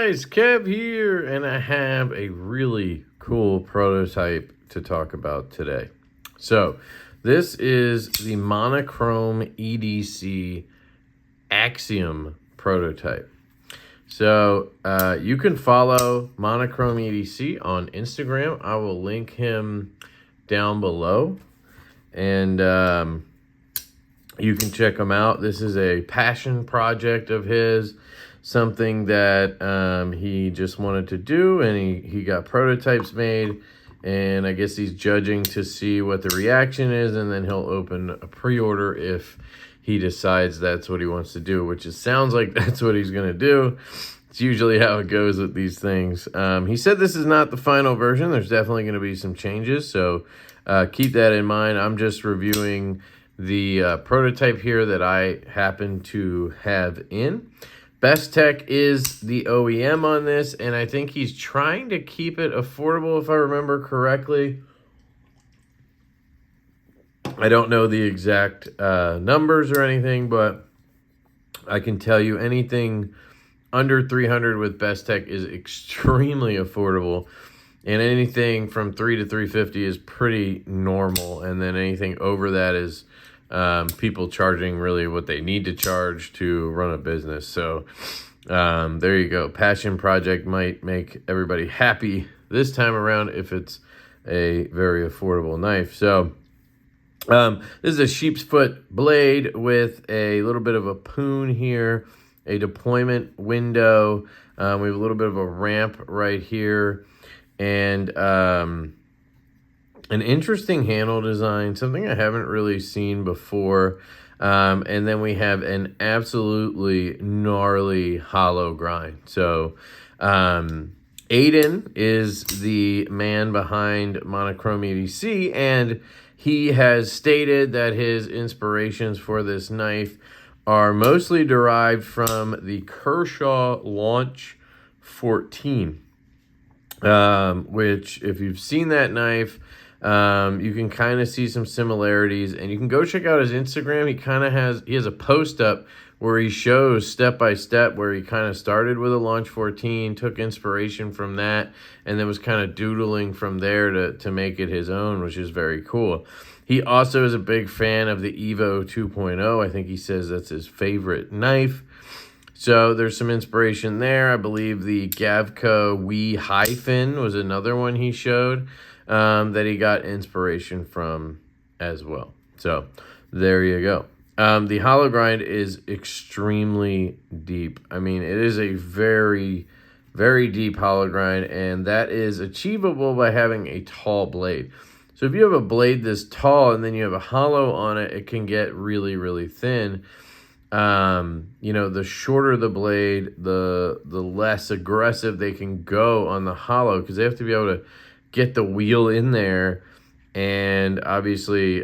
guys, Kev here, and I have a really cool prototype to talk about today. So this is the Monochrome EDC Axiom prototype. So you can follow Monochrome EDC on Instagram. I will link him down below, and you can check him out. This is a passion project of his, something that he just wanted to do, and he got prototypes made, and I guess he's judging to see what the reaction is, and then he'll open a pre-order if he decides that's what he wants to do, which sounds like that's what he's going to do. It's usually how it goes with these things. He said this is not the final version. There's definitely going to be some changes, so keep that in mind. I'm just reviewing the prototype here that I happen to have in. Best Tech is the OEM on this, and I think he's trying to keep it affordable, if I remember correctly. I don't know the exact numbers or anything, but I can tell you anything under 300 with Best Tech is extremely affordable, and anything from 300 to 350 is pretty normal, and then anything over that is people charging really what they need to charge to run a business. So there you go. Passion project might make everybody happy this time around if it's a very affordable knife. So this is a sheep's foot blade with a little bit of a poon here, a deployment window. We have a little bit of a ramp right here, and an interesting handle design, something I haven't really seen before. And then we have an absolutely gnarly hollow grind. So Aiden is the man behind Monochrome EDC, and he has stated that his inspirations for this knife are mostly derived from the Kershaw Launch 14, which, if you've seen that knife, you can kind of see some similarities, and you can go check out his Instagram. He has a post up where he shows step by step where he kind of started with a Launch 14, took inspiration from that, and then was kind of doodling from there to make it his own, which is very cool. He also is a big fan of the Evo 2.0. I think he says that's his favorite knife. So there's some inspiration there. I believe the Gavco Wee Hyphen was another one he showed that he got inspiration from as well. So there you go. The hollow grind is extremely deep. I mean, it is a very, very deep hollow grind, and that is achievable by having a tall blade. So if you have a blade this tall and then you have a hollow on it, it can get really, really thin. You know, the shorter the blade, the less aggressive they can go on the hollow, because they have to be able to get the wheel in there and obviously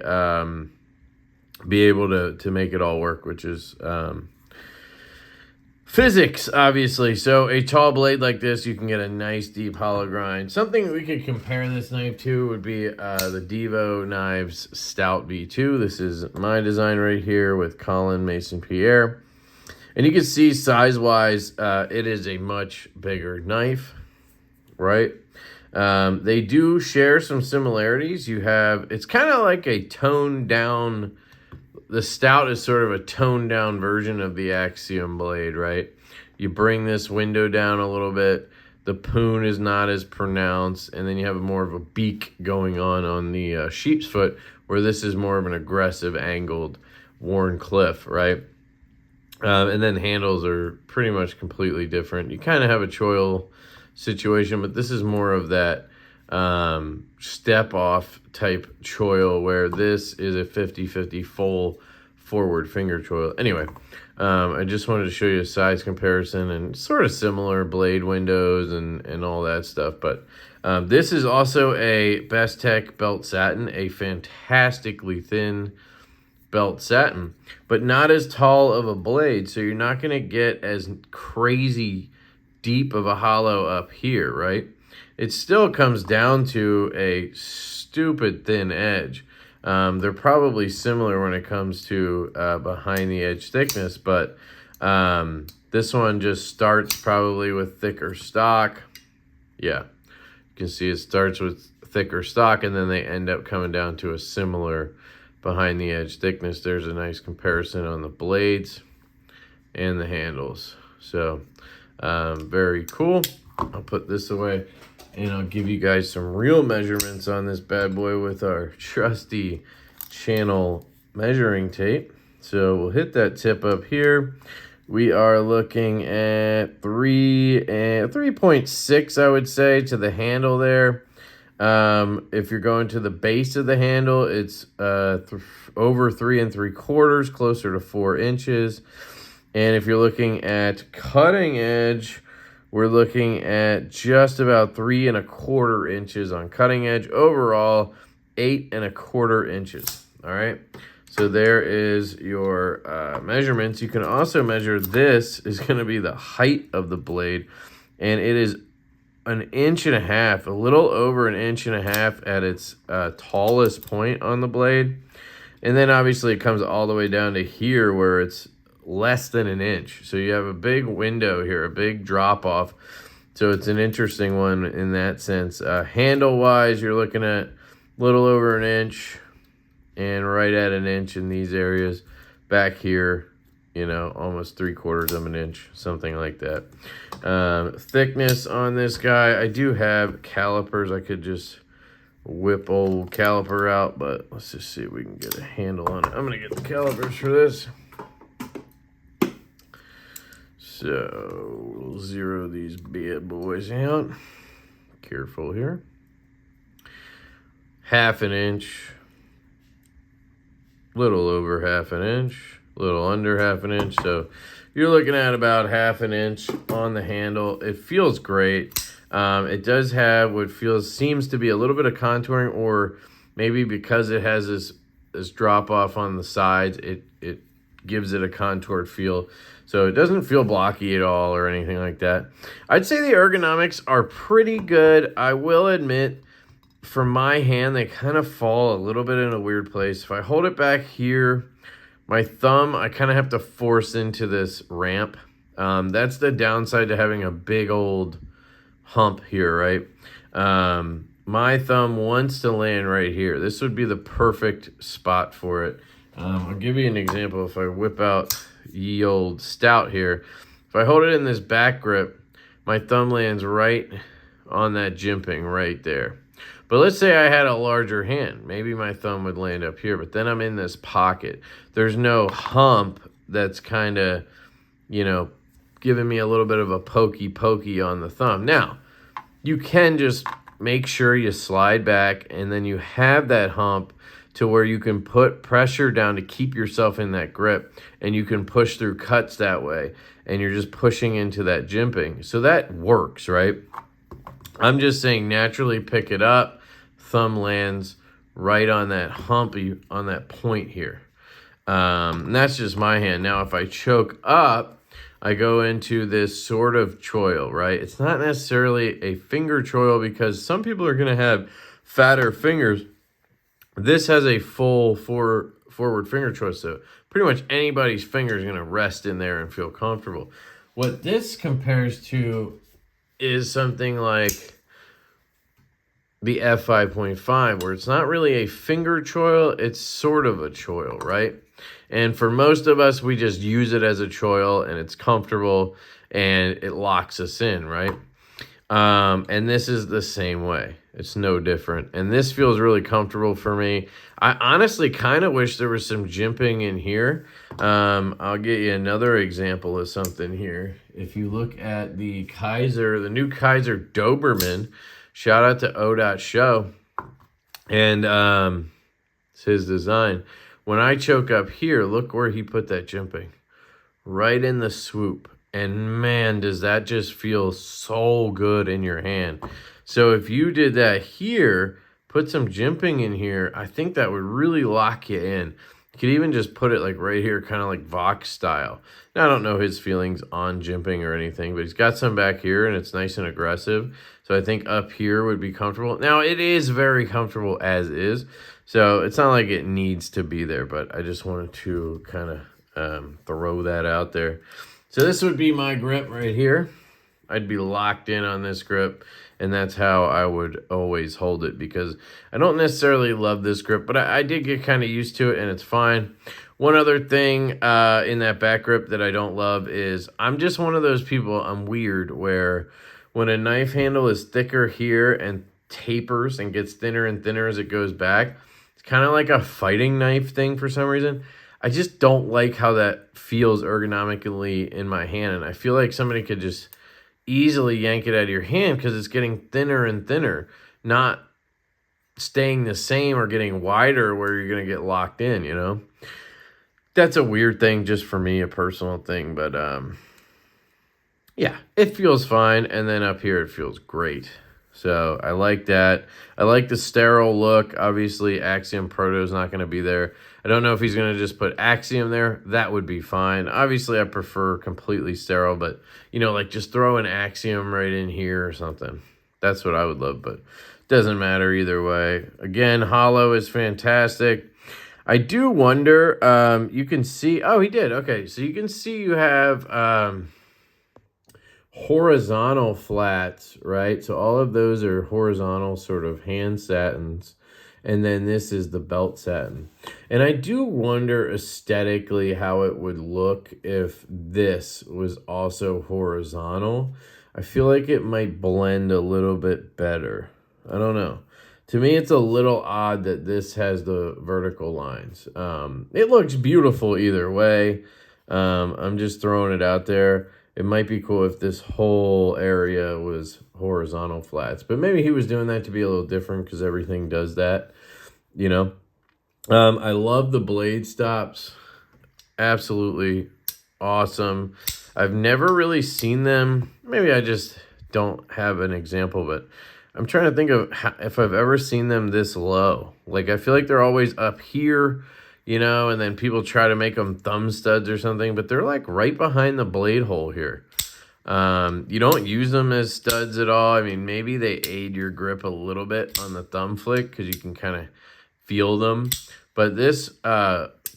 be able to make it all work, which is physics, obviously. So a tall blade like this, you can get a nice deep hollow grind. Something we could compare this knife to would be the Divo Knives Stout V2. This is my design right here with Colin Mason Pierre. And you can see size-wise, it is a much bigger knife, right? They do share some similarities. It's kind of like a toned down, the Stout is sort of a toned down version of the Axiom blade, right? You bring this window down a little bit, the poon is not as pronounced, and then you have more of a beak going on the sheep's foot, where this is more of an aggressive angled Warncliffe, right? And then handles are pretty much completely different. You kind of have a choil situation, but this is more of that step off type choil, where this is a 50-50 full forward finger choil. Anyway, I just wanted to show you a size comparison and sort of similar blade windows and all that stuff. But this is also a Best Tech belt satin, a fantastically thin belt satin, but not as tall of a blade, so you're not going to get as crazy deep of a hollow up here, right? It still comes down to a stupid thin edge. They're probably similar when it comes to behind the edge thickness, but This one just starts probably with thicker stock. Yeah, you can see it starts with thicker stock, and then they end up coming down to a similar behind the edge thickness. There's a nice comparison on the blades and the handles. So very cool. I'll put this away, and I'll give you guys some real measurements on this bad boy with our trusty channel measuring tape. So we'll hit that tip up here. We are looking at 3.6, I would say, to the handle there. If you're going to the base of the handle, it's over 3 3/4, closer to 4 inches. And if you're looking at cutting edge, we're looking at just about 3 1/4 inches on cutting edge. Overall, 8 1/4 inches. All right. So there is your measurements. You can also measure, this is going to be the height of the blade. And it is 1.5 inches, a little over 1.5 inches at its tallest point on the blade. And then obviously it comes all the way down to here where it's less than 1 inch. So you have a big window here, a big drop off. So it's an interesting one in that sense. Handle wise, you're looking at a little over 1 inch and right at 1 inch in these areas. Back here, you know, almost 3/4 of 1 inch, something like that. Thickness on this guy, I do have calipers. I could just whip old caliper out, but let's just see if we can get a handle on it. I'm gonna get the calipers for this. So we'll zero these bad boys out. Careful here. 1/2 inch, little over 1/2 inch, little under 1/2 inch. So you're looking at about 1/2 inch on the handle. It feels great. It does have what seems to be a little bit of contouring, or maybe because it has this drop off on the sides, it gives it a contoured feel. So it doesn't feel blocky at all or anything like that. I'd say the ergonomics are pretty good. I will admit, for my hand, they kind of fall a little bit in a weird place. If I hold it back here, my thumb, I kind of have to force into this ramp. That's the downside to having a big old hump here, right? My thumb wants to land right here. This would be the perfect spot for it. I'll give you an example. If I whip out ye old stout here, if I hold it in this back grip, my thumb lands right on that jimping right there. But let's say I had a larger hand. Maybe my thumb would land up here, but then I'm in this pocket. There's no hump that's kind of, you know, giving me a little bit of a pokey on the thumb. Now, you can just make sure you slide back, and then you have that hump to where you can put pressure down to keep yourself in that grip, and you can push through cuts that way, and you're just pushing into that jimping. So that works, right? I'm just saying naturally pick it up, thumb lands right on that hump, on that point here. And that's just my hand. Now, if I choke up, I go into this sort of choil, right? It's not necessarily a finger choil because some people are going to have fatter fingers. This has a full forward finger choil, so pretty much anybody's finger is going to rest in there and feel comfortable. What this compares to is something like the F5.5, where it's not really a finger choil, it's sort of a choil, right? And for most of us, we just use it as a choil, and it's comfortable, and it locks us in, right? And this is the same way. It's no different. And this feels really comfortable for me. I honestly kind of wish there was some jimping in here. I'll get you another example of something here. If you look at the Kaiser, the new Kaiser Doberman, shout out to O.Show. And it's his design. When I choke up here, look where he put that jimping. Right in the swoop. And man, does that just feel so good in your hand. So if you did that here, put some jimping in here, I think that would really lock you in. You could even just put it like right here, kind of like Vox style. Now, I don't know his feelings on jimping or anything, but he's got some back here and it's nice and aggressive. So I think up here would be comfortable. Now, it is very comfortable as is. So it's not like it needs to be there, but I just wanted to kind of throw that out there. So this would be my grip right here. I'd be locked in on this grip, and that's how I would always hold it, because I don't necessarily love this grip, but I did get kind of used to it, and it's fine. One other thing in that back grip that I don't love is I'm just one of those people, I'm weird, where when a knife handle is thicker here and tapers and gets thinner and thinner as it goes back, it's kind of like a fighting knife thing for some reason. I just don't like how that feels ergonomically in my hand, and I feel like somebody could just easily yank it out of your hand because it's getting thinner and thinner, not staying the same or getting wider where you're going to get locked in, you know? That's a weird thing just for me, a personal thing, but yeah, it feels fine, and then up here it feels great. So I like that. I like the sterile look. Obviously, Axiom Proto is not going to be there. I don't know if he's going to just put Axiom there. That would be fine. Obviously, I prefer completely sterile, but, you know, like just throw an Axiom right in here or something. That's what I would love, but doesn't matter either way. Again, hollow is fantastic. I do wonder, you can see, oh, he did. Okay, so you can see you have horizontal flats, right? So all of those are horizontal sort of hand satins, and then this is the belt satin. And I do wonder aesthetically how it would look if this was also horizontal. I feel like it might blend a little bit better. I don't know. To me, it's a little odd that this has the vertical lines. It looks beautiful either way. I'm just throwing it out there. It might be cool if this whole area was horizontal flats. But maybe he was doing that to be a little different because everything does that, you know. I love the blade stops. Absolutely awesome. I've never really seen them. Maybe I just don't have an example, but I'm trying to think of if I've ever seen them this low. Like, I feel like they're always up here, you know, and then people try to make them thumb studs or something, but they're like right behind the blade hole here. You don't use them as studs at all. I mean, maybe they aid your grip a little bit on the thumb flick because you can kind of feel them. But this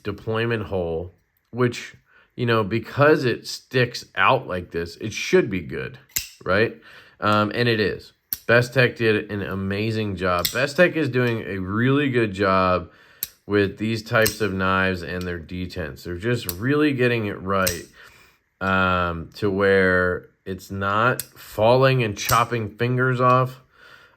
deployment hole, which, you know, because it sticks out like this, it should be good, right? And it is. Best Tech did an amazing job. Best Tech is doing a really good job with these types of knives and their detents. They're just really getting it right to where it's not falling and chopping fingers off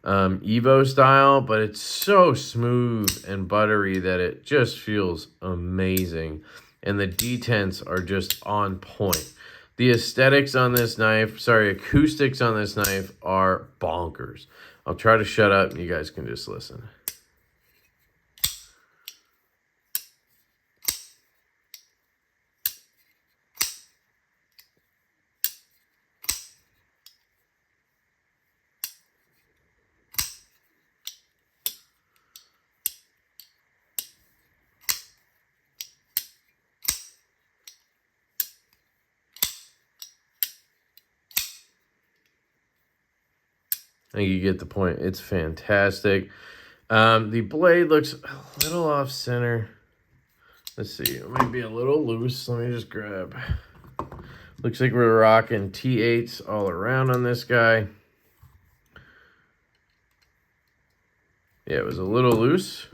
Evo style, but it's so smooth and buttery that it just feels amazing. And the detents are just on point. The aesthetics on this knife, acoustics on this knife are bonkers. I'll try to shut up and you guys can just listen. I think you get the point. It's fantastic. The blade looks a little off center. Let's see. It might be a little loose. Let me just grab. Looks like we're rocking T8s all around on this guy. Yeah, it was a little loose.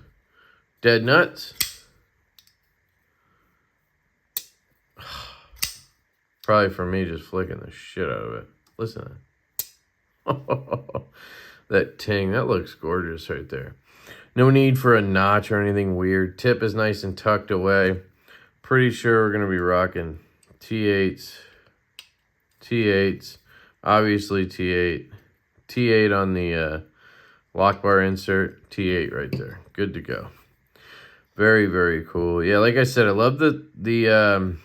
Dead nuts. Probably for me just flicking the shit out of it. Listen to that. That ting, that looks gorgeous right there. No need for a notch or anything weird. Tip is nice and tucked away. Pretty sure we're going to be rocking T8s. T8s. Obviously T8. T8 on the lock bar insert. T8 right there. Good to go. Very, very cool. Yeah, like I said, I love the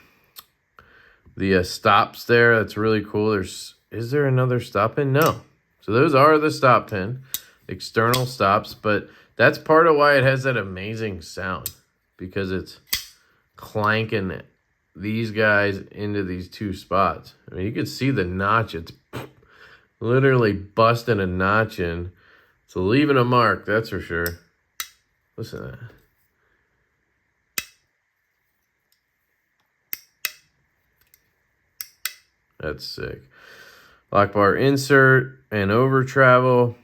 stops there. That's really cool. Is there another stop pin? No. So those are the stop pin, external stops, but that's part of why it has that amazing sound, because it's clanking these guys into these two spots. I mean, you can see the notch. It's literally busting a notch in. It's leaving a mark, that's for sure. Listen to that. That's sick. Lock bar insert and over travel.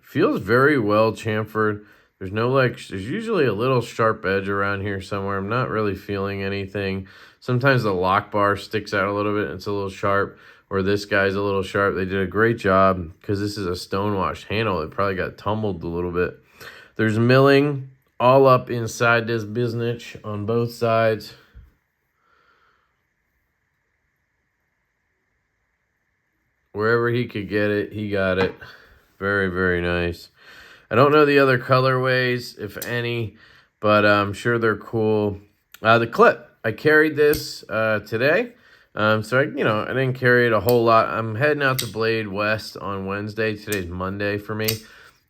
Feels very well chamfered. There's no there's usually a little sharp edge around here somewhere. I'm not really feeling anything. Sometimes the lock bar sticks out a little bit and it's a little sharp, or this guy's a little sharp. They did a great job because this is a stone-washed handle. It probably got tumbled a little bit. There's milling all up inside this business on both sides. Wherever he could get it, he got it. Very, very nice. I don't know the other colorways, if any, but I'm sure they're cool. The clip, I carried this today. So I didn't carry it a whole lot. I'm heading out to Blade West on Wednesday. Today's Monday for me.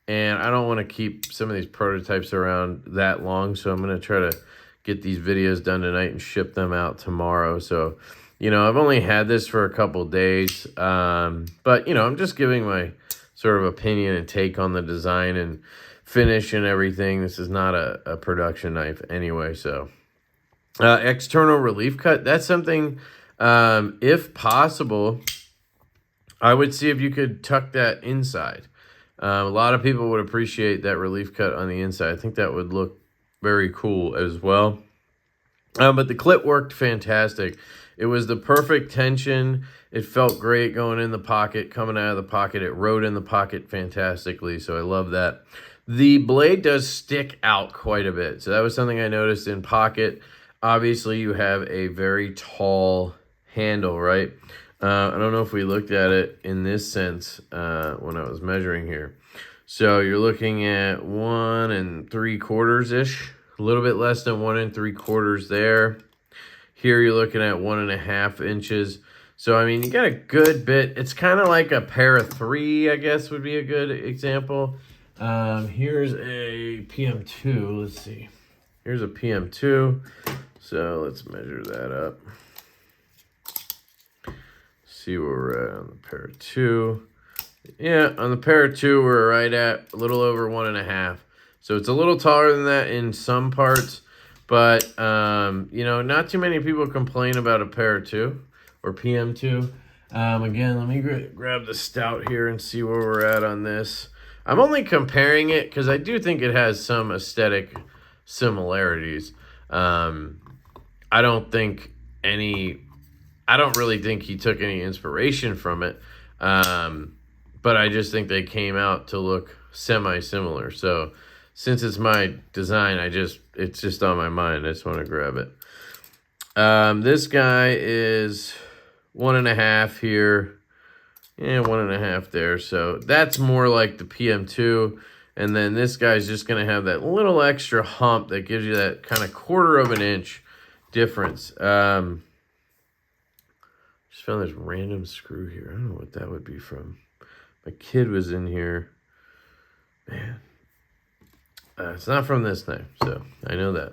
And I don't want to keep some of these prototypes around that long. So I'm going to try to get these videos done tonight and ship them out tomorrow. So, I've only had this for a couple days. But, I'm just giving my sort of opinion and take on the design and finish and everything. This is not a production knife anyway. So external relief cut, that's something, if possible, I would see if you could tuck that inside. A lot of people would appreciate that relief cut on the inside. I think that would look very cool as well. But the clip worked fantastic. It was the perfect tension. It felt great going in the pocket, coming out of the pocket. It rode in the pocket fantastically, so I love that. The blade does stick out quite a bit. So that was something I noticed in pocket. Obviously, you have a very tall handle, right? I don't know if we looked at it in this sense when I was measuring here. So you're looking at 1 3/4-ish, a little bit less than 1 3/4 there. Here you're looking at 1.5 inches. So, I mean, you got a good bit. It's kind of like a pair of 3, I guess, would be a good example. Here's a PM2. Let's see. Here's a PM2. So let's measure that up. See where we're at on the pair of 2. Yeah, on the pair of 2, we're right at a little over 1.5. So it's a little taller than that in some parts. But, not too many people complain about a pair of 2 or PM2. Again, let me grab the stout here and see where we're at on this. I'm only comparing it because I do think it has some aesthetic similarities. I don't really think he took any inspiration from it. But I just think they came out to look semi-similar. So since it's my design, it's just on my mind. I just want to grab it. This guy is 1.5 here. Yeah, 1.5 there. So that's more like the PM2. And then this guy's just going to have that little extra hump that gives you that kind of 1/4 of an inch difference. Just found this random screw here. I don't know what that would be from. My kid was in here. Man. It's not from this knife, so I know that.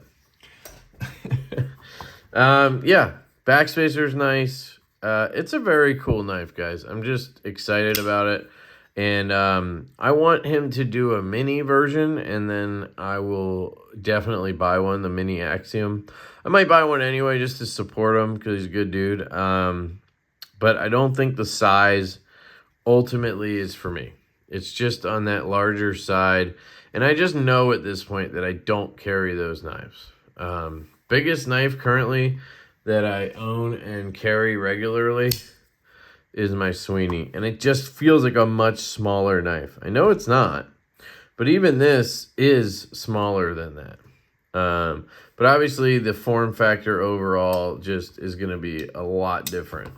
Yeah, backspacer's nice. It's a very cool knife, guys. I'm just excited about it. And I want him to do a mini version, and then I will definitely buy one, the mini Axiom. I might buy one anyway just to support him because he's a good dude. But I don't think the size ultimately is for me. It's just on that larger side. And I just know at this point that I don't carry those knives. Biggest knife currently that I own and carry regularly is my Sweeney. And it just feels like a much smaller knife. I know it's not, but even this is smaller than that. But obviously the form factor overall just is going to be a lot different.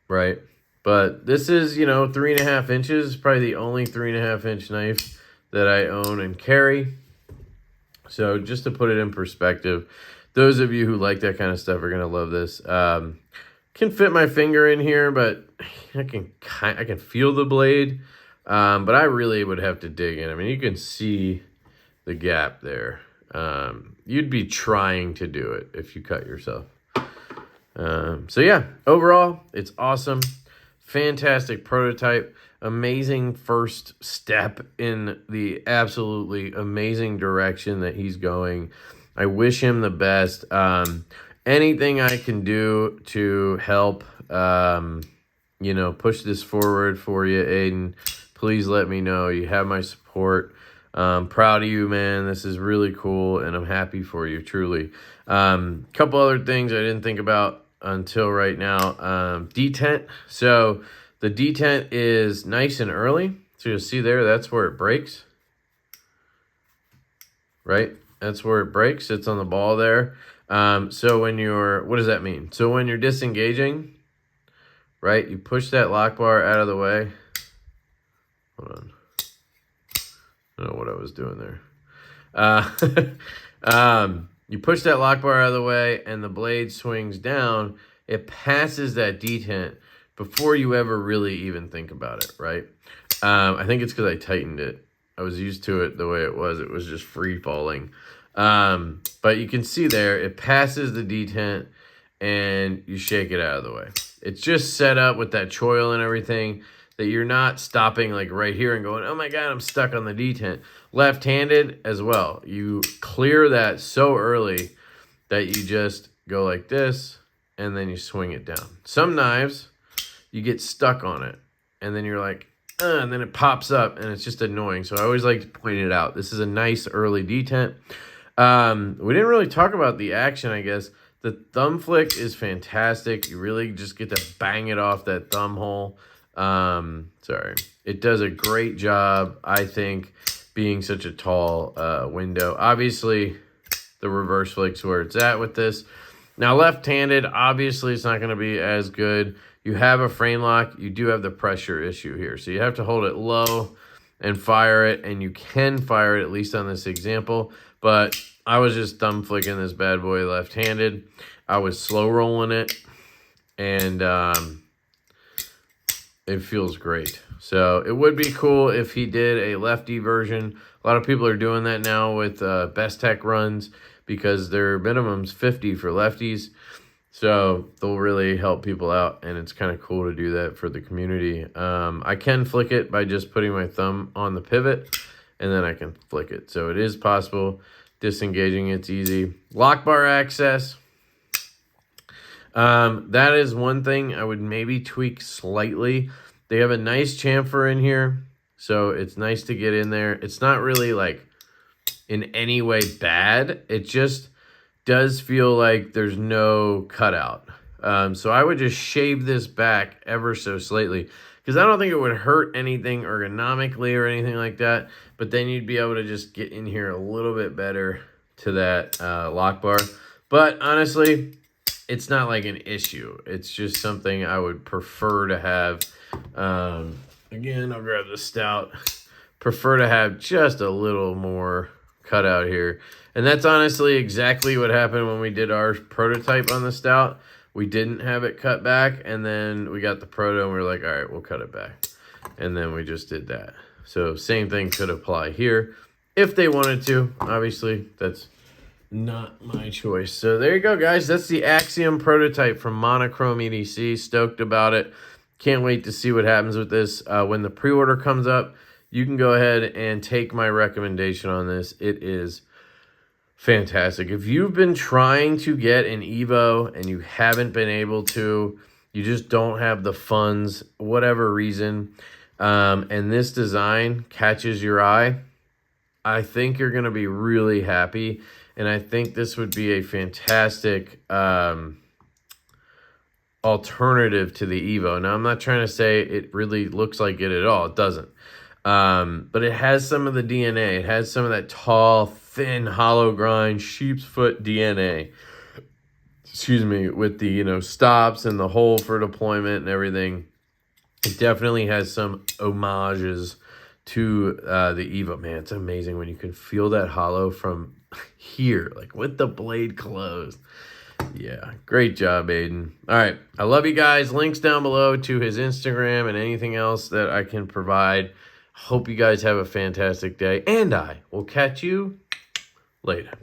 Right? But this is, 3.5 inches. Probably the only 3.5 inch knife that I own and carry. So just to put it in perspective, those of you who like that kind of stuff are going to love this. Can fit my finger in here, but I can feel the blade. But I really would have to dig in. I mean, you can see the gap there. You'd be trying to do it if you cut yourself. So yeah, overall, it's awesome. Fantastic prototype. Amazing first step in the absolutely amazing direction that he's going. I wish him the best. anything I can do to help, you know, push this forward for you, Aiden, please let me know. You have my support. Proud of you, man. This is really cool, and I'm happy for you, truly. Couple other things I didn't think about until right now. Detent. So the detent is nice and early. So you'll see there, that's where it breaks. Right? That's where it breaks. It's on the ball there. So when you're, what does that mean? So when you're disengaging, right, you push that lock bar out of the way. Hold on. I don't know what I was doing there. You push that lock bar out of the way and the blade swings down. It passes that detent before you ever really even think about it, right? I think it's because I tightened it. I was used to it the way it was. It was just free falling. But you can see there, it passes the detent and you shake it out of the way. It's just set up with that choil and everything that you're not stopping like right here and going, oh my God, I'm stuck on the detent. Left-handed as well. You clear that so early that you just go like this and then you swing it down. Some knives, you get stuck on it and then you're like, and then it pops up and it's just annoying. So I always like to point it out. This is a nice early detent. We didn't really talk about the action, I guess. The thumb flick is fantastic. You really just get to bang it off that thumb hole. Sorry. It does a great job, I think, being such a tall window. Obviously, the reverse flick's where it's at with this. Now, left-handed, obviously, it's not going to be as good. You have a frame lock. You do have the pressure issue here. So you have to hold it low and fire it, and you can fire it, at least on this example. But I was just thumb flicking this bad boy left-handed. I was slow rolling it, and it feels great. So it would be cool if he did a lefty version. A lot of people are doing that now with Best Tech runs because their minimum's 50 for lefties. So they'll really help people out, and it's kind of cool to do that for the community. I can flick it by just putting my thumb on the pivot, and then I can flick it. So it is possible. Disengaging, it's easy. Lock bar access. That is one thing I would maybe tweak slightly. They have a nice chamfer in here, so it's nice to get in there. It's not really like in any way bad. It just does feel like there's no cutout. So I would just shave this back ever so slightly because I don't think it would hurt anything ergonomically or anything like that. But then you'd be able to just get in here a little bit better to that lock bar. But honestly, it's not like an issue. It's just something I would prefer to have. Again, I'll grab the stout. Prefer to have just a little more cutout here. And that's honestly exactly what happened when we did our prototype on the stout. We didn't have it cut back, and then we got the proto, and we were like, all right, we'll cut it back. And then we just did that. So same thing could apply here if they wanted to. Obviously, that's not my choice. So there you go, guys. That's the Axiom prototype from Monochrome EDC. Stoked about it. Can't wait to see what happens with this. When the pre-order comes up, you can go ahead and take my recommendation on this. It is fantastic. If you've been trying to get an Evo and you haven't been able to, you just don't have the funds, whatever reason, and this design catches your eye, I think you're going to be really happy. And I think this would be a fantastic alternative to the Evo. Now, I'm not trying to say it really looks like it at all. It doesn't. But it has some of the DNA. It has some of that tall, thin, hollow grind, sheep's foot DNA. Excuse me, with the, you know, stops and the hole for deployment and everything. It definitely has some homages to the Evo. Man, it's amazing when you can feel that hollow from here, like with the blade closed. Yeah, great job, Aiden. All right, I love you guys. Links down below to his Instagram and anything else that I can provide. Hope you guys have a fantastic day, and I will catch you later.